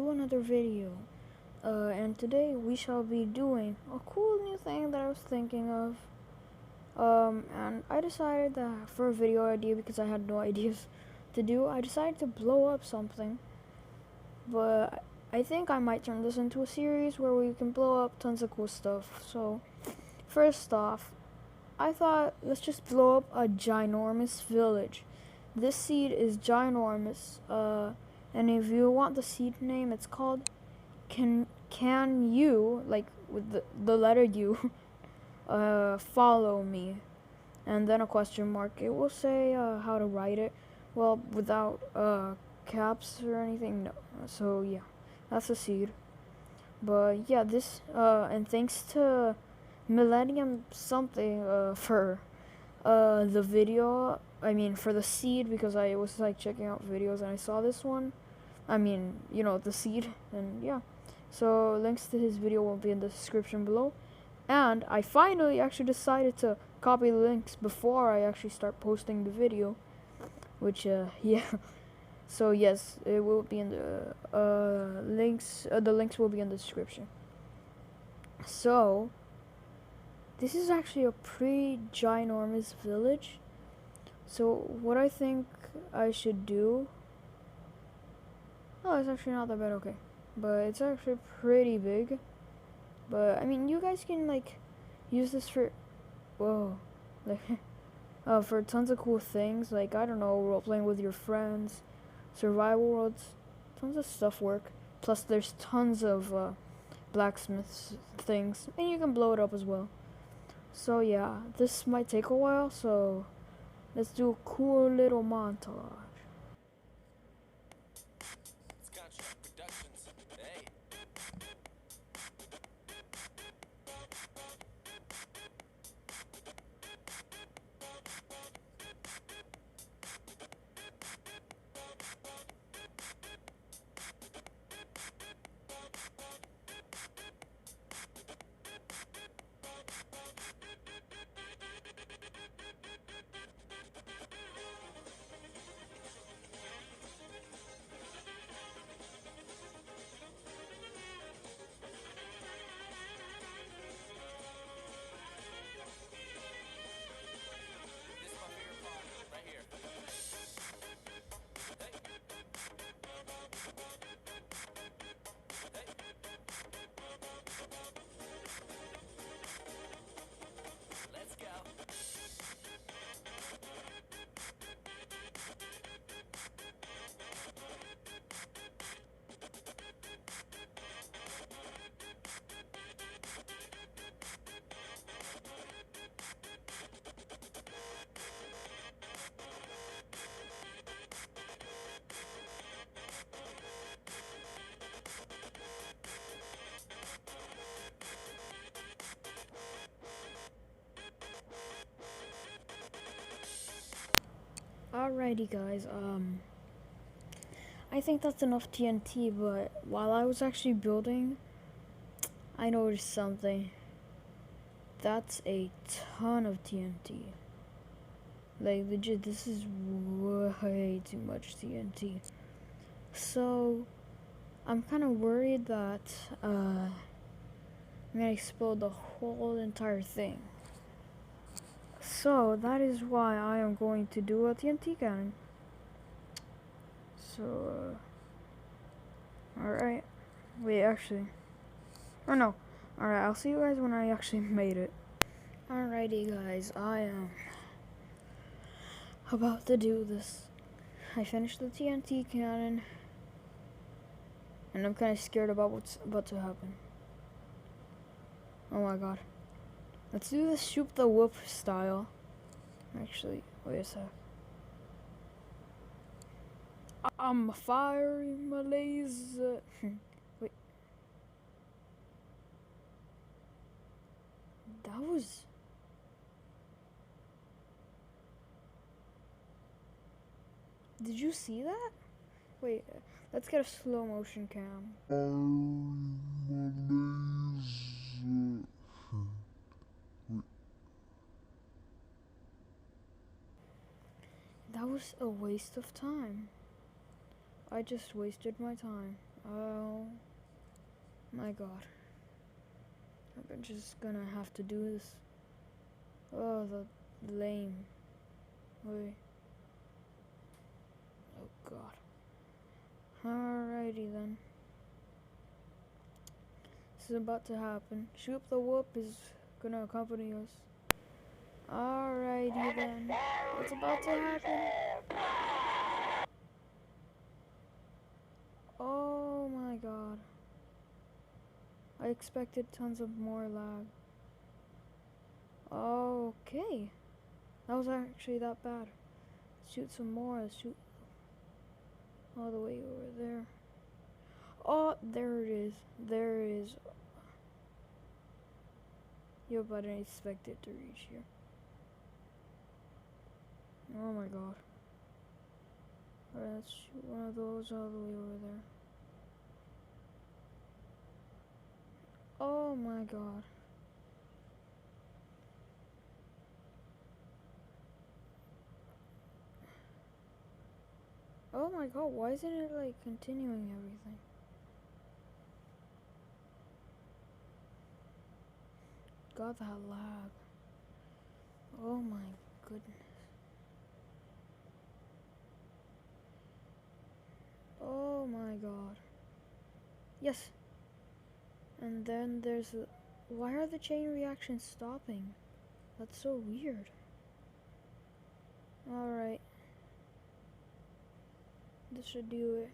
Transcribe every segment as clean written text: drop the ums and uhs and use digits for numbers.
to another video. And today we shall be doing a cool new thing that I was thinking of. And I decided that for a video idea, because I had no ideas to do, I decided to blow up something. But I think I might turn this into a series where we can blow up tons of cool stuff. So, first off, I thought let's just blow up a ginormous village. This seed is ginormous. And if you want the seed name, it's called Can You, like with the letter U, follow me, and then a question mark. It will say how to write it. Well, without caps or anything. No. So yeah, that's a seed. But yeah, this and thanks to Millennium something for the video. I mean, for the seed, because I was like checking out videos and I saw this one. I mean, you know, the seed, and yeah. So links to his video will be in the description below. And I finally actually decided to copy the links before I actually start posting the video, which yeah. So yes, it will be in the links. The links will be in the description. So this is actually a pretty ginormous village. So what I think I should do. Oh, it's actually not that bad. Okay, but it's actually pretty big. But I mean, you guys can like use this for, whoa, like for tons of cool things. Like, I don't know, role playing with your friends, survival worlds, tons of stuff work. Plus, there's tons of blacksmiths things, and you can blow it up as well. So yeah, this might take a while. So let's do a cool little montage. Alrighty guys, I think that's enough TNT, but while I was actually building, I noticed something. That's a ton of TNT. Like, legit, this is way too much TNT. So, I'm kind of worried that, I'm gonna explode the whole entire thing. So, that is why I am going to do a TNT cannon. So, alright. Wait, actually. Or no. Alright, I'll see you guys when I actually made it. Alrighty, guys. I am about to do this. I finished the TNT cannon. And I'm kind of scared about what's about to happen. Oh my god. Let's do this shoot the whoop style. Actually, wait a sec. I'm firing my laser. Wait. That was... Did you see that? Wait, let's get a slow motion cam. That was a waste of time. I just wasted my time. Oh my god. I'm just gonna have to do this. Oh, the lame. Wait. Oh god. Alrighty then. This is about to happen. Shoop the Whoop is gonna accompany us. Alrighty then. What's about to happen? Oh my god. I expected tons of more lag. Okay. That was actually that bad. Shoot some more. Let's shoot all the way over there. Oh, there it is. There it is. Yo, but I didn't expect it to reach here. Oh my god. Alright, let's shoot one of those all the way over there. Oh my god. Oh my god, why isn't it like continuing everything? God, that lag. Oh my goodness. Oh my god. Yes. And then there's a... Why are the chain reactions stopping? That's so weird. Alright. This should do it.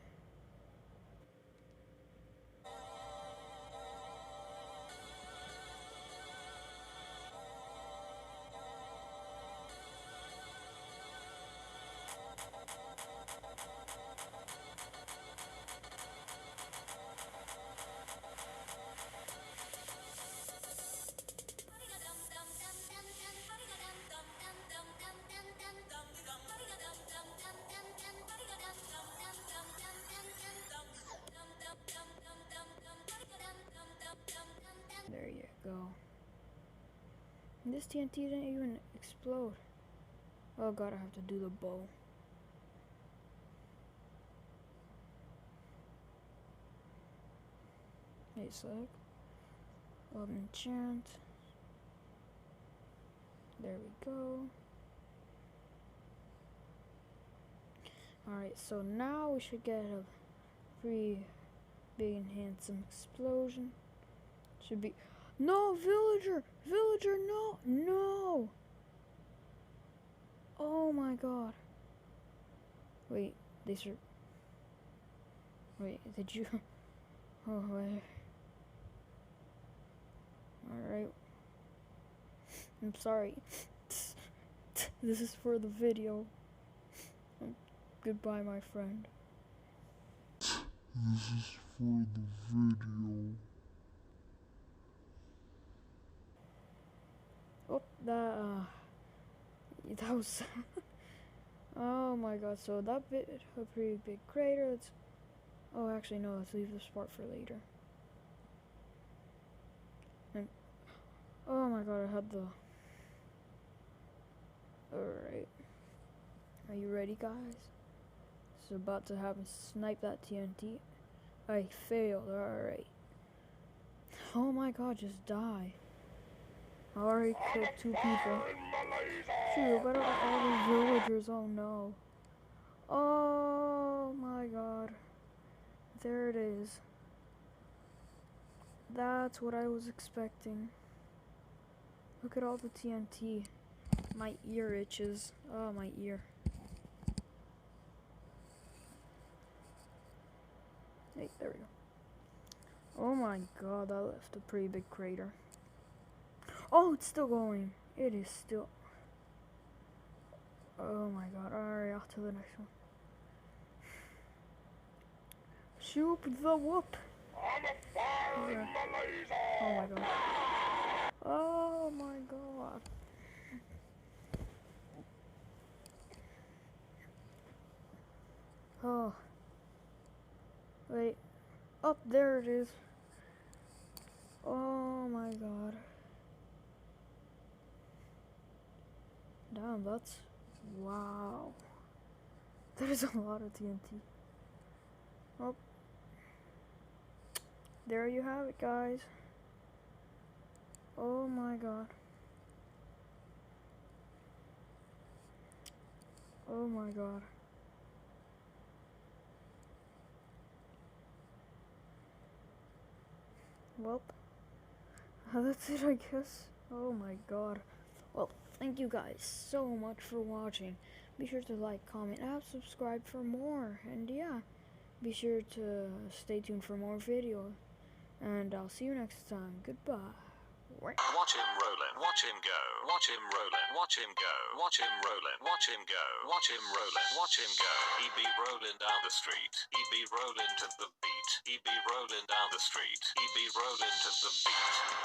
There you go. And this TNT didn't even explode. Oh god, I have to do the bow. Wait a sec. Enchant. There we go. Alright, so now we should get a pretty big and handsome explosion. Should be... No, villager! Villager, no! No! Oh my god. Wait, they should... Wait, did you... Oh, wait. Alright. I'm sorry. This is for the video. Goodbye, my friend. This is for the video. Oh, that was... Oh my god, so that bit a pretty big crater. Let's... Oh, actually, no, let's leave this part for later. And... Oh my god, I had the... Alright. Are you ready, guys? This is about to happen. Snipe that TNT. I failed, alright. Oh my god, just die. I already killed 2 people. Shoot, what about all the villagers? Oh no. Oh my god. There it is. That's what I was expecting. Look at all the TNT. My ear itches. Oh, my ear. Hey, there we go. Oh my god, that left a pretty big crater. Oh, it's still going. It is still... Oh my god. Alright, off to the next one. Shoop the Whoop. Yeah. Oh my god. Oh my god. Oh. Wait. Up there it is. Oh my god. Damn, that's... Wow. There's a lot of TNT. Oh. there you have it, guys. Oh my god. Oh my god. Well, that's it, I guess. Oh my god. Well, thank you guys so much for watching. Be sure to like, comment, and subscribe for more. And yeah, be sure to stay tuned for more videos. And I'll see you next time. Goodbye. Watch him rollin', watch him go, watch him rollin', watch him go, watch him rollin', watch him go, watch him rollin', watch him go. He be rollin' down the street, he be rollin' to the beat, he be rollin' down the street, he be rollin' to the beat.